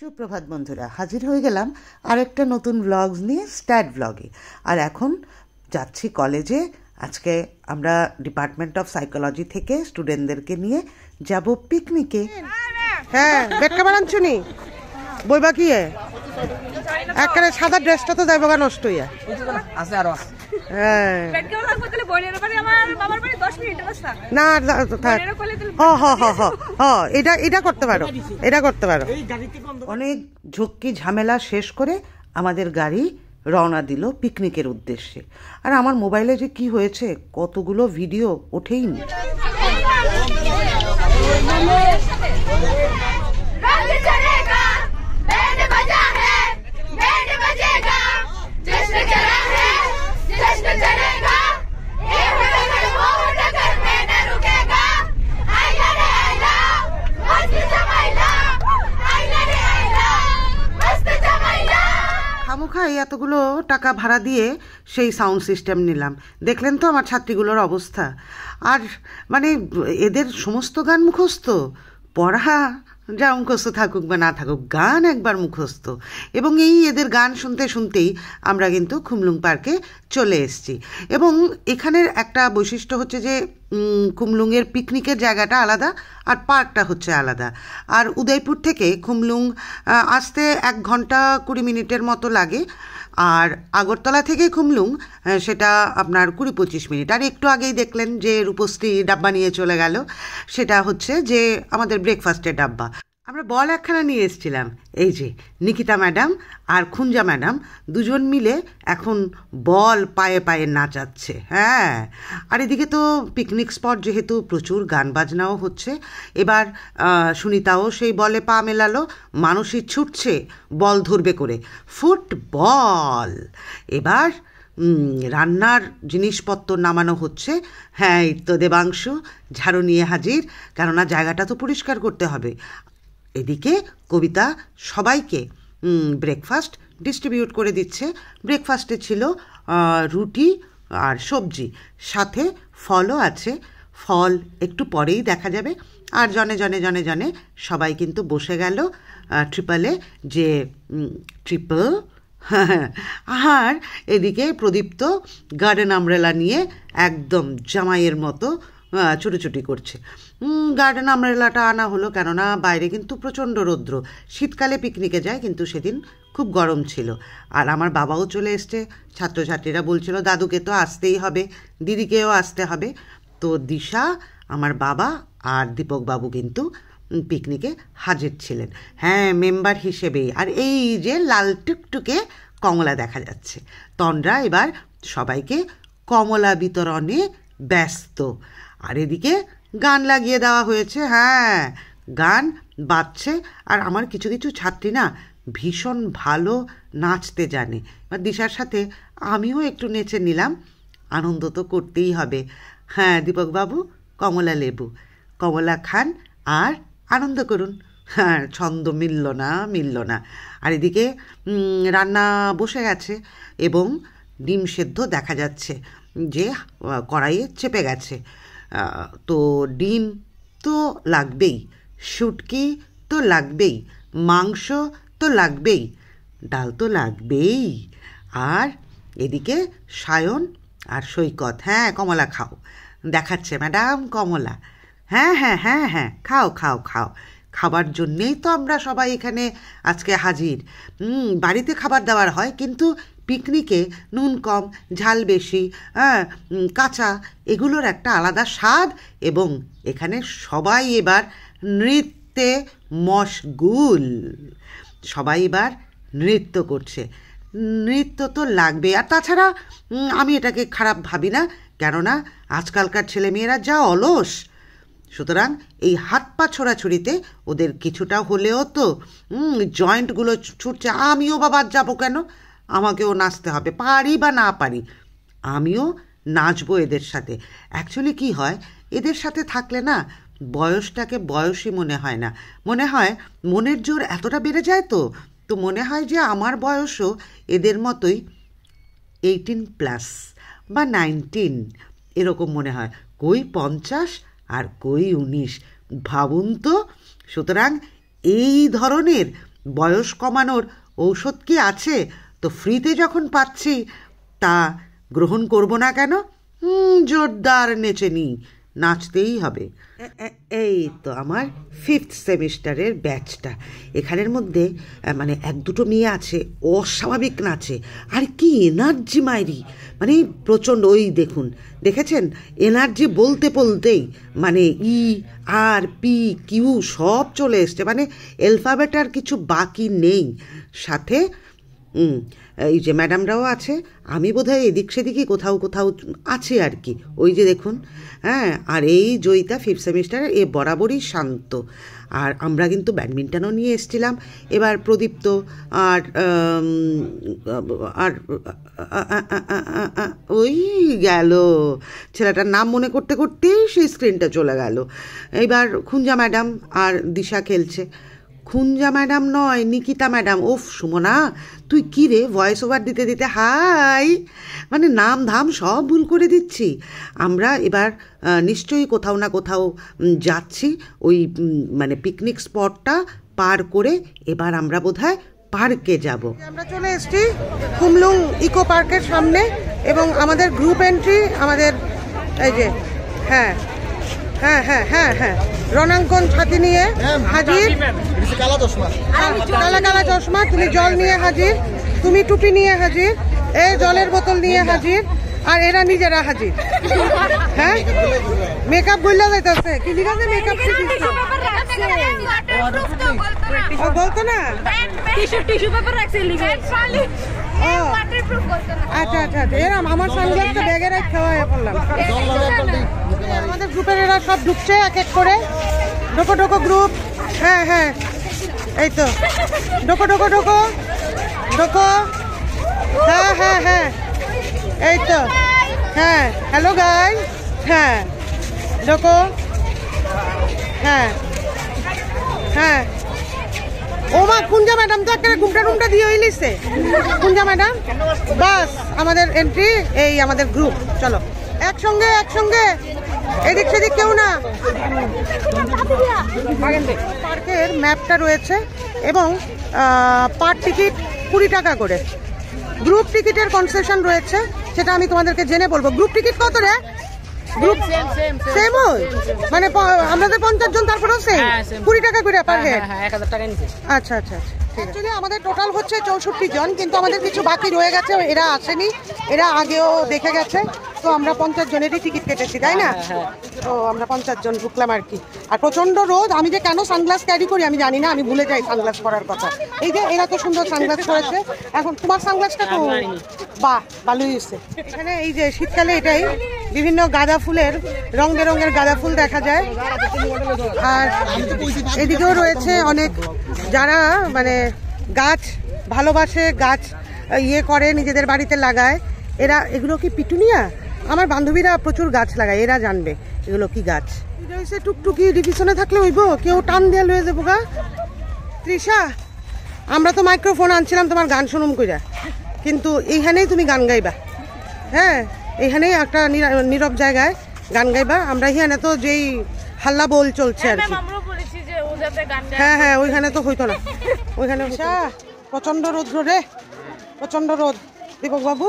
সুপ্রভাত বন্ধুরা, হাজির হয়ে গেলাম আরেকটা নতুন ব্লগস নিয়ে, স্ট্যাট ব্লগে। আর এখন যাচ্ছি কলেজে। আজকে আমরা ডিপার্টমেন্ট অফ সাইকোলজি থেকে স্টুডেন্টদেরকে নিয়ে যাব পিকনিকে। হ্যাঁ, বেটকা বানাচ্ছু নি বইবা কি একবারে সাদা ড্রেসটা তো যাইব গা নষ্ট হইয়া আছে আর হ্যাঁ না এটা এটা করতে পারো, এটা করতে পারো। অনেক ঝক্কি ঝামেলা শেষ করে আমাদের গাড়ি রওনা দিল পিকনিকের উদ্দেশ্যে। আর আমার মোবাইলে যে কি হয়েছে, কতগুলো ভিডিও ওঠেইনি। খামোখাই এতগুলো টাকা ভাড়া দিয়ে সেই সাউন্ড সিস্টেম নিলাম। দেখলেন তো আমার ছাত্রীগুলোর অবস্থা। আর মানে এদের সমস্ত গান মুখস্থ, পড়া যা মুখস্থ থাকুক বা না থাকুক, গান একবার মুখস্থ। এবং এই এদের গান শুনতে শুনতেই আমরা কিন্তু খুমলুং পার্কে চলে এসেছি। এবং এখানের একটা বৈশিষ্ট্য হচ্ছে যে খুমলুংয়ের পিকনিকের জায়গাটা আলাদা আর পার্কটা হচ্ছে আলাদা। আর উদয়পুর থেকে খুমলুং আসতে 1 ঘন্টা 20 মিনিটের মতো লাগে। আর আগরতলা থেকে খুমলুং সেটা আপনার 20-25 মিনিট। আর একটু আগেই দেখলেন যে রূপশ্রী ডাব্বা নিয়ে চলে গেল, সেটা হচ্ছে যে আমাদের ব্রেকফাস্টের ডাব্বা। আমরা বল একখানা নিয়ে এসেছিলাম। এই যে নিকিতা ম্যাডাম আর খুঞ্জা ম্যাডাম দুজন মিলে এখন বল পায়ে পায়ে নাচাচ্ছে। হ্যাঁ, আর এদিকে তো পিকনিক স্পট যেহেতু প্রচুর গান বাজনাও হচ্ছে। এবার সুনিতাও সেই বলে পা মেলালো, মানুষই ছুটছে বল ধরবে করে, ফুটবল। এবার রান্নার জিনিসপত্র নামানো হচ্ছে। হ্যাঁ, এই তো দেবাংশু ঝাড়ু নিয়ে হাজির, কেননা জায়গাটা তো পরিষ্কার করতে হবে। এদিকে কবিতা সবাইকে ব্রেকফাস্ট ডিস্ট্রিবিউট করে দিচ্ছে। ব্রেকফাস্টে ছিল রুটি আর সবজি, সাথে ফলও আছে। ফল একটু পরেই দেখা যাবে। আর জনে জনে জনে জনে সবাই কিন্তু বসে গেল ট্রিপলে, যে ট্রিপল। আর এদিকে প্রদীপ্ত গার্ডেন আমব্রেলা নিয়ে একদম জামাইয়ের মতো ছুটোছুটি করছে। গার্ডেন আমব্রেলাটা আনা হলো কেননা বাইরে কিন্তু প্রচণ্ড রৌদ্র। শীতকালে পিকনিকে যায়, কিন্তু সেদিন খুব গরম ছিল। আর আমার বাবাও চলে এসছে। ছাত্রছাত্রীরা বলছিল দাদুকে তো আসতেই হবে, দিদিকেও আসতে হবে। তো দিশা, আমার বাবা আর দীপকবাবু কিন্তু পিকনিকে হাজির ছিলেন, হ্যাঁ, মেম্বার হিসেবেই। আর এই যে লাল টুকটুকে কমলা দেখা যাচ্ছে। তন্দ্রা এবার সবাইকে কমলা বিতরণে ব্যস্ত। আর এদিকে গান লাগিয়ে দেওয়া হয়েছে। হ্যাঁ, গান বাজছে। আর আমার কিছু কিছু ছাত্রী না ভীষণ ভালো নাচতে জানে। আর দিশার সাথে আমিও একটু নেচে নিলাম। আনন্দ তো করতেই হবে। হ্যাঁ, দীপকবাবু কমলা লেবু, কমলা খান আর আনন্দ করুন। হ্যাঁ, ছন্দ মিলল না। আর এদিকে রান্না বসে গেছে এবং ডিম সেদ্ধ দেখা যাচ্ছে যে কড়াইয়ে চেপে গেছে। তো ডিম তো লাগবেই, শুটকি তো লাগবেই, মাংস তো লাগবেই, ডাল তো লাগবেই। আর এদিকে সায়ন আর সৈকত, হ্যাঁ কমলা খাও, দেখাচ্ছে ম্যাডাম কমলা। হ্যাঁ হ্যাঁ হ্যাঁ হ্যাঁ, খাও খাও খাও। খাবার জন্যেই তো আমরা সবাই এখানে আজকে হাজির। বাড়িতে খাবার দাবার হয়, কিন্তু পিকনিকে নুন কম, ঝাল বেশি, কাঁচা, এগুলোর একটা আলাদা স্বাদ। এবং এখানে সবাই এবার নৃত্যে মশগুল, সবাই এবার নৃত্য করছে। নৃত্য তো লাগবে। আর তাছাড়া আমি এটাকে খারাপ ভাবি না, কেননা আজকালকার ছেলেমেয়েরা যা অলস, সুতরাং এই হাত পা ছোড়াছুড়িতে ওদের কিছুটা হলেও তো জয়েন্টগুলো ছুটছে। আমিও বাবা যাবো কেন, আমাকেও নাচতে হবে, পারি বা না পারি, আমিও নাচবো এদের সাথে। অ্যাকচুয়ালি কি হয়, এদের সাথে থাকলে না বয়সটাকে বয়সই মনে হয় না, মনে হয় মনের জোর এতটা বেড়ে যায়। তো মনে হয় যে আমার বয়সও এদের মতোই 18+ বা 19 এরকম মনে হয়। কই 50 আর কই 19, ভাবুন তো। সুতরাং এই ধরনের বয়স কমানোর ঔষধ কি আছে? তো ফ্রিতে যখন পাচ্ছি তা গ্রহণ করব না কেন? জোরদার নেচে নিই, নাচতেই হবে। এই তো আমার 5th সেমিস্টারের ব্যাচটা। এখানের মধ্যে মানে 1-2 মেয়ে আছে অস্বাভাবিক নাচে, আর কি এনার্জি মাইরি, মানে প্রচণ্ড। ওই দেখুন, দেখেছেন এনার্জি বলতে বলতেই মানে ERPQ সব চলে এসছে, মানে অ্যালফাবেট আর কিছু বাকি নেই। সাথে এই যে ম্যাডামরাও আছে, আমি বোধহয় এদিক সেদিকই কোথাও কোথাও আছি আর কি। ওই যে দেখুন, হ্যাঁ। আর এই জয়িতা 5th সেমিস্টারে এ বরাবরই শান্ত। আর আমরা কিন্তু ব্যাডমিন্টনও নিয়ে এসেছিলাম। এবার প্রদীপ্ত আর আর ওই গেল, ছেলেটার নাম মনে করতে করতেই সেই স্ক্রিনটা চলে গেল। এবার খুঞ্জা ম্যাডাম আর দিশা খেলছে। খুঞ্জা ম্যাডাম নয়, নিকিতা ম্যাডাম। ওফ সুমনা, তুই কী রে ভয়েস ওভার দিতে দিতে হাই, মানে নাম ধাম সব ভুল করে দিচ্ছি। আমরা এবার নিশ্চয়ই কোথাও না কোথাও যাচ্ছি, ওই মানে পিকনিক স্পটটা পার করে এবার আমরা বোধহয় পার্কে যাব। আমরা চলে এসেছি কুমলুং ইকো পার্কের সামনে, এবং আমাদের গ্রুপ এন্ট্রি, আমাদের এই যে হ্যাঁ হ্যাঁ হ্যাঁ হ্যাঁ হ্যাঁ রণাঙ্কন ছাতি নিয়ে হাজির, কালা কালা চশমা, তুমি জল নিয়ে হাজির, তুমি টুপি নিয়ে হাজির, এই জলের বোতল নিয়ে হাজির, আর এরা নিজেরা হাজির। হ্যাঁ, মেকআপ বললা যাইতেছে কি ঠিক আছে, মেকআপ বলতো না, আচ্ছা আচ্ছা আচ্ছা, এরম আমার সানগ্লাসটা ব্যাগে রাখ খাওয়া পড়লাম। আমাদের গ্রুপের এরা সব ঢুকছে এক এক করে, ঢোকো ঢোকো গ্রুপ। হ্যাঁ হ্যাঁ, এই তো ঢোকো ঢোকো ঢোকো ঢোকো। হ্যাঁ হ্যাঁ হ্যাঁ, এই তো হ্যাঁ, হ্যালো গাইস, হ্যাঁ ঢোকো। হ্যাঁ হ্যাঁ, ও মা কুঞ্জা ম্যাডাম তো একটা ঘুমটা টুমটা দিয়ে হইলিছে। কুঞ্জা ম্যাডাম বাস, আমাদের এন্ট্রি, এই আমাদের গ্রুপ। চলো একসঙ্গে একসঙ্গে, এদিক সেদিক কেউ না। পার্কের ম্যাপটা রয়েছে এবং পার টিকিট 20 টাকা করে। গ্রুপ টিকিটের কনসেশন রয়েছে, সেটা আমি তোমাদেরকে জেনে বলবো। গ্রুপ টিকিট কত রে? গ্রুপ সেম হয়, মানে আমাদের 50 জন, তারপরেও সেম 20 টাকা করে পার হেড। 1000 টাকা নিচে। আচ্ছা আচ্ছা আচ্ছা, অ্যাকচুয়ালি আমাদের টোটাল হচ্ছে 64 জন, কিন্তু আমাদের কিছু বাকি রয়ে গেছে, এরা আসেনি, এরা আগেও দেখে গেছে। তো আমরা 50 জনেরই টিকিট কেটেছি, তাই না? তো আমরা 50 জন ঢুকলাম আর কি। আর প্রচন্ড রোদ, আমি যে কেন সানগ্লাস ক্যারি করি আমি জানি না, আমি ভুলে যাই সানগ্লাস পরার কথা। এই যে এরা তো সুন্দর সানগ্লাস পরেছে। এখন তোমার সানগ্লাসটা তো বাহ, ভালোই হয়েছে। এখানে এই যে শীতকালে এটাই বিভিন্ন গাঁদা ফুলের, রং বেরঙের গাঁদা ফুল দেখা যায়। আর এদিকেও রয়েছে অনেক যারা মানে গাছ ভালোবাসে, গাছ ইয়ে করে, নিজেদের বাড়িতে লাগায়। এরা, এগুলো কি পিটুনিয়া? আমার বান্ধবীরা প্রচুর গাছ লাগায়, এরা জানবে এগুলো কি গাছ। টুকটুকি ডিভিশনে থাকলে হইব, কেউ টান দিয়ে লয়ে যাবো গা। তৃষা, আমরা তো মাইক্রোফোন আনছিলাম তোমার গান শুনুম কইরা, কিন্তু এইখানেই তুমি গান গাইবা। হ্যাঁ, এইখানেই একটা নীরব জায়গায় গান গাইবা। আমরা এখানে তো যেই হাল্লা বল চলছে আর কি। হ্যাঁ হ্যাঁ, ওইখানে তো হইতো না, ওইখানে প্রচন্ড রোদ্র রে, প্রচন্ড রোদ। দীপক বাবু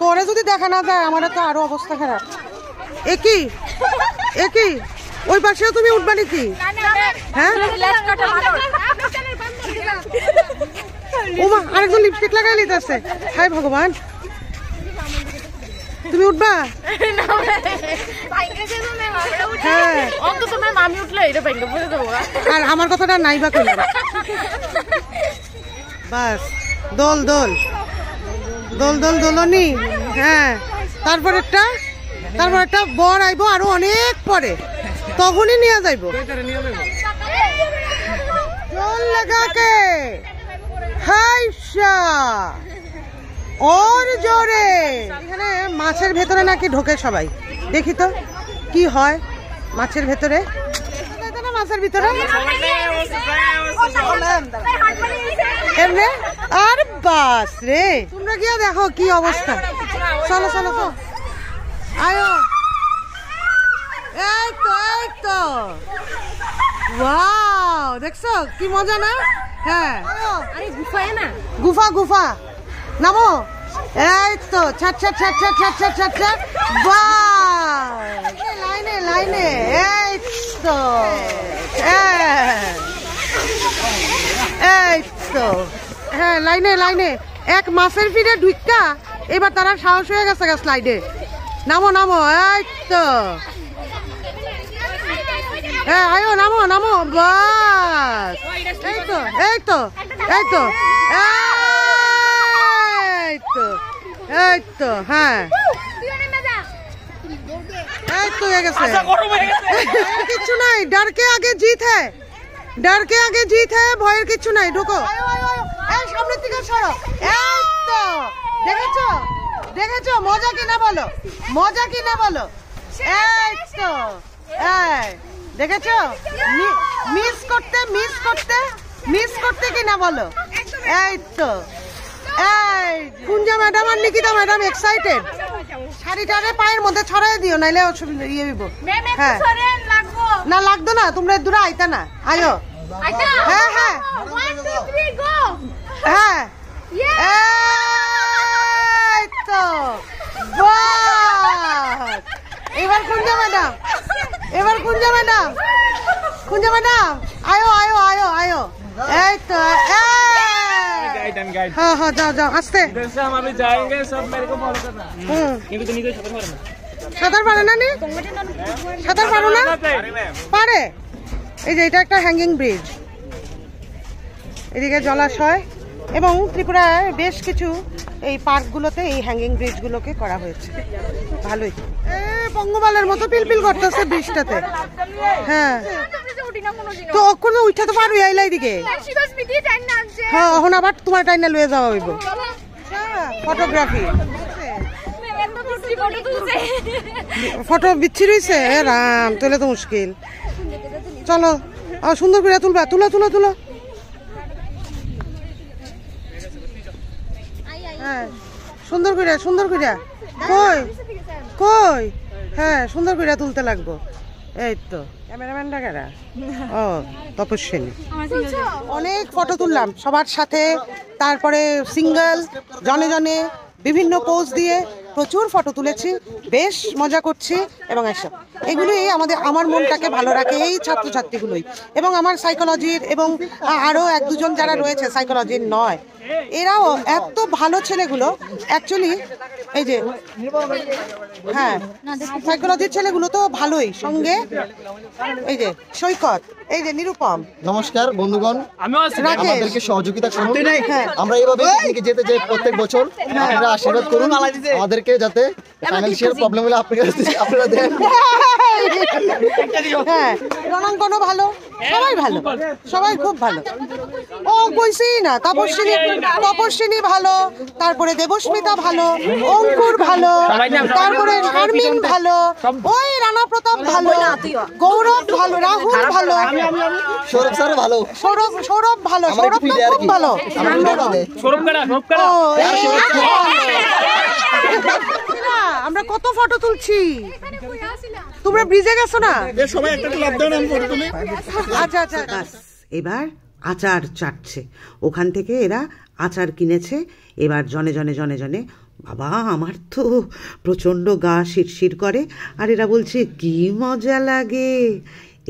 পরে যদি দেখা না যায়, আমার তো আরো অবস্থা খারাপ। একই একই, ওই পাশেও তুমি উঠবা নাকি? হ্যাঁ, ওমা আরেকজন লিপস্টিক লাগাই লিতেছে। হাই ভগবান, তুমি উঠবা? হ্যাঁ, আর আমার কথাটা নাইবা কইলা। বাস, দোল দোল দোল দোল দোলনি। হ্যাঁ, তারপর একটা বর আইবো আরো অনেক পরে, তখনই নিয়ে যাইব। জল লাগাকে হাইশা ওর জোরে। এখানে মাছের ভেতরে নাকি ঢোকে সবাই, দেখি তো কি হয় মাছের ভেতরে। মাছের ভিতরে এমনি, আর বাস রে, তোমরা গিয়া দেখো কি অবস্থা। চলো চলো তো, আয়ো, এই তো ওয়াও, দেখছো কি মজা না? হ্যাঁ, আরে গুফায় না, গুফা গুফা, নামো। এই তো ছাট ছাট ছাট ছাট ছাট ছাট ছাট ছাট, বাহ, লাইনে লাইনে, এই তো, এই তো, হ্যাঁ লাইনে লাইনে। এক মাসের ফিরে ঢুকা এবার তারা সাহস হয়ে গেছে স্লাইডে। নামো নামো, এই তো, হ্যাঁ আয়ো নামো নামো, বাস, এই তো এই তো এই তো এই তো এই তো, হ্যাঁ এই তো হয়ে গেছে। কিচ্ছু নাই, डर के आगे जीत है, डर के आगे जीत है, ভয়ের কিচ্ছু নাই, ঢোকো। এই সামনের দিকে সরো, এই তো, দেখেছো দেখেছো, মজা কি না বলো, মজা কি না বলো, এই তো, এই দেখেছো, মিস করতে মিস করতে মিস করতে কি না বলো, এই তো। এই কুঞ্জা ম্যাডাম আর নিকিতা ম্যাডাম এক্সাইটেড। শাড়িটারে পায়ের মধ্যে ছড়াই দিও, নাইলে ইয়ে হইব। হ্যাঁ না, লাগতো না, তোমরা দূরে আইতা না, আয়ো। হ্যাঁ হ্যাঁ হ্যাঁ, এই তো, বাস। এবার কুঞ্জা ম্যাডাম, এবার কুঞ্জা ম্যাডাম, কুঞ্জা ম্যাডাম আয়ো আয়ো আয়ো আয়ো, এই তো, हाँ हाँ जाओ जाओ, आस्ते। जैसे हम अभी जाएंगे सब मेरे को फॉलो करना। কিন্তু তুমি তো সাঁতার পারে না, নি সাঁতার পারো না? পারে। এই যে এটা একটা হ্যাঙ্গিং ব্রিজ, এদিকে জলাশয়, এবং ত্রিপুরায় বেশ কিছু এই পার্কগুলোতে এই হ্যাঙ্গিং ব্রিজগুলোকে করা হয়েছে। ভালোই, পঙ্গপালের মতো পিলপিল করতেছে ব্রিজটাতে। হ্যাঁ তো কোনো উঠা তো পারবি আইলাই দিকে। হ্যাঁ এখন আবার তোমার টাইনা লয়ে যাওয়া হইব। ফটোগ্রাফি, ফটো বিচ্ছিরি হয়েছে, রাম তুলে তো মুশকিল। চলো সুন্দর করে তুলবা, তুলো তুলো তুলো। হ্যাঁ সুন্দর করে, সুন্দর করে, কই কই, হ্যাঁ সুন্দর করে তুলতে লাগবো। এই তো ক্যামেরাম্যানটা কারা? ও তপস্বিনী। অনেক ফটো তুললাম সবার সাথে, তারপরে সিঙ্গেল, জনে জনে, বিভিন্ন পোজ দিয়ে প্রচুর ফটো তুলেছি, বেশ মজা করছি। এবং এসব এগুলোই আমার মনটাকে ভালো রাখে, এই ছাত্রছাত্রীগুলোই। এবং আমার সাইকোলজির এবং আরও এক দুজন যারা রয়েছে সাইকোলজির নয়, এরাও এত ভালো ছেলেগুলো অ্যাকচুয়ালি। এই যে হ্যাঁ সাইকোলজির ছেলেগুলো তো ভালোই, সঙ্গে এই যে সৈকত, এই যে নিরুপম। নমস্কার বন্ধুগণ, আমাদেরকে সহযোগিতা করুন। আমরা এইভাবে পিকনিকে যেতে চাই প্রত্যেক বছর, আপনারা আশীর্বাদ করুন আমাদেরকে, যাতে ফাইন্যান্সিয়াল প্রবলেম হলে আপনারা দেন। হ্যাঁ রণাঙ্কনও ভালো, সবাই ভালো, সবাই খুব ভালো। ও কইছি না, তপস্বিনী ভালো, তারপরে দেবস্মিতা ভালো, অঙ্কুর ভালো, তারপরে শারমিন ভালো, ওই রানা প্রতাপ ভালো, গৌরব ভালো, রাহুল ভালো, সৌরভ স্যার ভালো, সৌরভ ভালো, সৌরভ খুব ভালো। আমরা কত ফটো তুলছি, তোমরা ব্রিজে গেছো না? আচ্ছা আচ্ছা, এবার আচার চাটছে, ওখান থেকে এরা আচার কিনেছে। এবার জনে জনে জনে জনে, বাবা আমার তো প্রচণ্ড গা শিরশির করে, আর এরা বলছে কি মজা লাগে।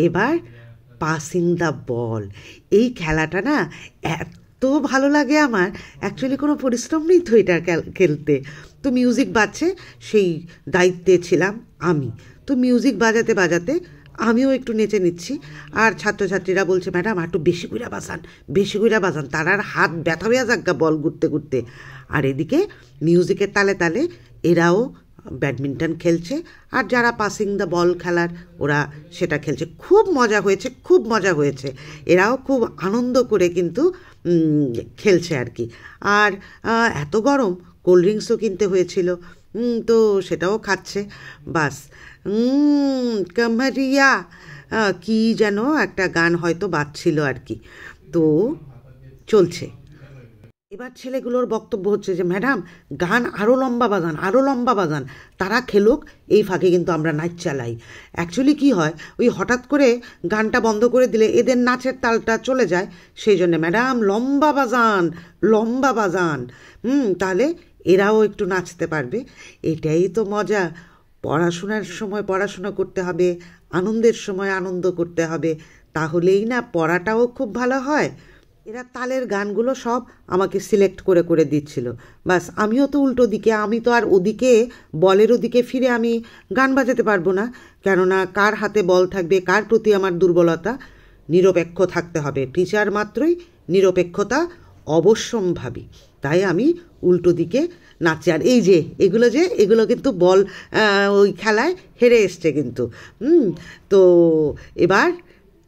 এবার পাসিং দ্য বল, এই খেলাটা না এত ভালো লাগে আমার, অ্যাকচুয়ালি কোনো পরিশ্রম নেই তো এটা খেলতে। তো মিউজিক বাজছে, সেই দায়িত্বে ছিলাম আমি, তো মিউজিক বাজাতে বাজাতে আমিও একটু নেচে নিচ্ছি। আর ছাত্রছাত্রীরা বলছে ম্যাডাম একটু বেশি কইরা বাজান, বেশি কইরা বাজান, তারার হাত ব্যথা হইয়া যাক বল ঘুরতে ঘুরতে। আর এদিকে মিউজিকের তালে তালে এরাও ব্যাডমিন্টন খেলছে, আর যারা পাসিং দ্য বল খেলার ওরা সেটা খেলছে। খুব মজা হয়েছে, খুব মজা হয়েছে, এরাও খুব আনন্দ করে কিন্তু খেলছে আর কি। আর এত গরম, কোল্ড ড্রিঙ্কসও কিনতে হয়েছিল, তো সেটাও খাচ্ছে। বাস কামারিয়া কি যেন একটা গান হয়তো বাজছিল আর কি, তো চলছে। এবার ছেলেগুলোর বক্তব্য হচ্ছে যে ম্যাডাম গান আরও লম্বা বাজান, আরও লম্বা বাজান, তারা খেলুক, এই ফাঁকে কিন্তু আমরা নাচ চালাই। অ্যাকচুয়ালি কী হয়, ওই হঠাৎ করে গানটা বন্ধ করে দিলে এদের নাচের তালটা চলে যায়, সেই জন্যে ম্যাডাম লম্বা বাজান, লম্বা বাজান, তাহলে এরাও একটু নাচতে পারবে। এটাই তো মজা। পড়াশোনার সময় পড়াশোনা করতে হবে, আনন্দের সময় আনন্দ করতে হবে, তাহলেই না পড়াটাও খুব ভালো হয়। এরা তালের গানগুলো সব আমাকে সিলেক্ট করে করে দিচ্ছিল, বাস আমিও তো উল্টো দিকে, আমি তো আর ওদিকে বলের ওদিকে ফিরে আমি গান বাজাতে পারবো না, কেননা কার হাতে বল থাকবে, কার প্রতি আমার দুর্বলতা, নিরপেক্ষ থাকতে হবে। টিচার মাত্রই নিরপেক্ষতা অবশ্যম্ভাবী, তাই আমি উল্টো দিকে নাচি। আর এই যে এগুলো কিন্তু বল ওই খেলায় হেরে এসছে কিন্তু। তো এবার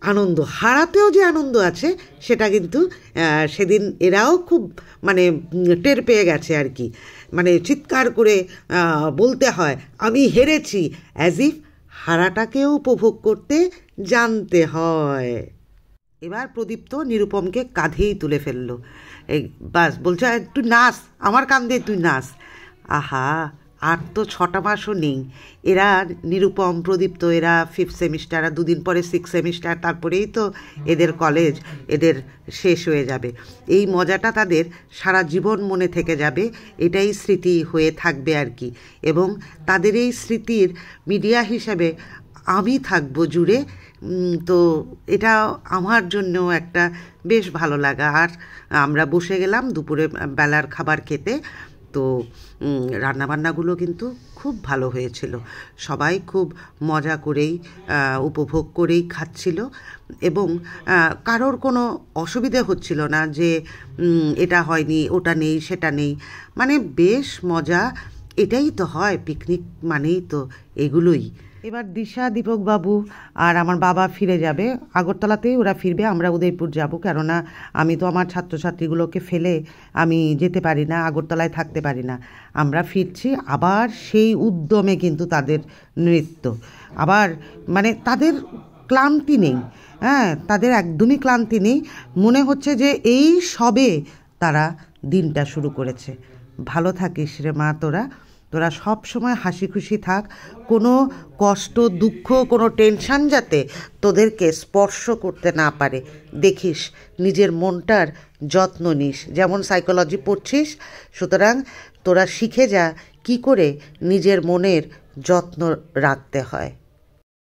আনন্দ, হারাতেও যে আনন্দ আছে সেটা কিন্তু সেদিন এরাও খুব মানে টের পেয়ে গেছে আর কি। মানে চিৎকার করে বলতে হয় আমি হেরেছি, অ্যাজ ইফ হারাটাকেও উপভোগ করতে জানতে হয়। এবার প্রদীপ্ত নিরুপমকে কাঁধেই তুলে ফেললো, এই বাস বলছে তুই নাচ, আমার কাঁধে তুই নাচ। আহা, আর তো 6টা মাসও নেই। এরা নিরুপম, প্রদীপ্ত, এরা 5th সেমিস্টার, আর 2 দিন পরে 6th সেমিস্টার, তারপরেই তো এদের কলেজ, এদের শেষ হয়ে যাবে। এই মজাটা তাদের সারা জীবন মনে থেকে যাবে, এটাই স্মৃতি হয়ে থাকবে আর কি। এবং তাদের এই স্মৃতির মিডিয়া হিসাবে আমি থাকবো জুড়ে। তো এটা আমার জন্য একটা বেশ ভালো লাগা। আর আমরা বসে গেলাম দুপুরে বেলার খাবার খেতে। তো রান্নাবান্নাগুলো কিন্তু খুব ভালো হয়েছিল, সবাই খুব মজা করেই উপভোগ করেই খাচ্ছিল, এবং কারোর কোনো অসুবিধে হচ্ছিল না যে এটা হয়নি, ওটা নেই, সেটা নেই, মানে বেশ মজা। এটাই তো হয় পিকনিক মানেই তো এগুলোই। এবার দিশা, দীপক বাবু আর আমার বাবা ফিরে যাবে, আগরতলাতেই ওরা ফিরবে, আমরা উদয়পুর যাব, কেননা আমি তো আমার ছাত্রছাত্রীগুলোকে ফেলে আমি যেতে পারি না, আগরতলায় থাকতে পারি না। আমরা ফিরছি, আবার সেই উদ্যমে কিন্তু তাদের নৃত্য, আবার মানে তাদের ক্লান্তি নেই, তাদের একদমই ক্লান্তি নেই, মনে হচ্ছে যে এই সবে তারা দিনটা শুরু করেছে। ভালো থাকিস রে মা, তোরা সব সময় হাসি খুশি থাক, কোনো কষ্ট, দুঃখ, কোনো টেনশান যাতে তোদেরকে স্পর্শ করতে না পারে। দেখিস নিজের মনটার যত্ন নিস, যেমন সাইকোলজি পড়ছিস, সুতরাং তোরা শিখে যা কি করে নিজের মনের যত্ন রাখতে হয়।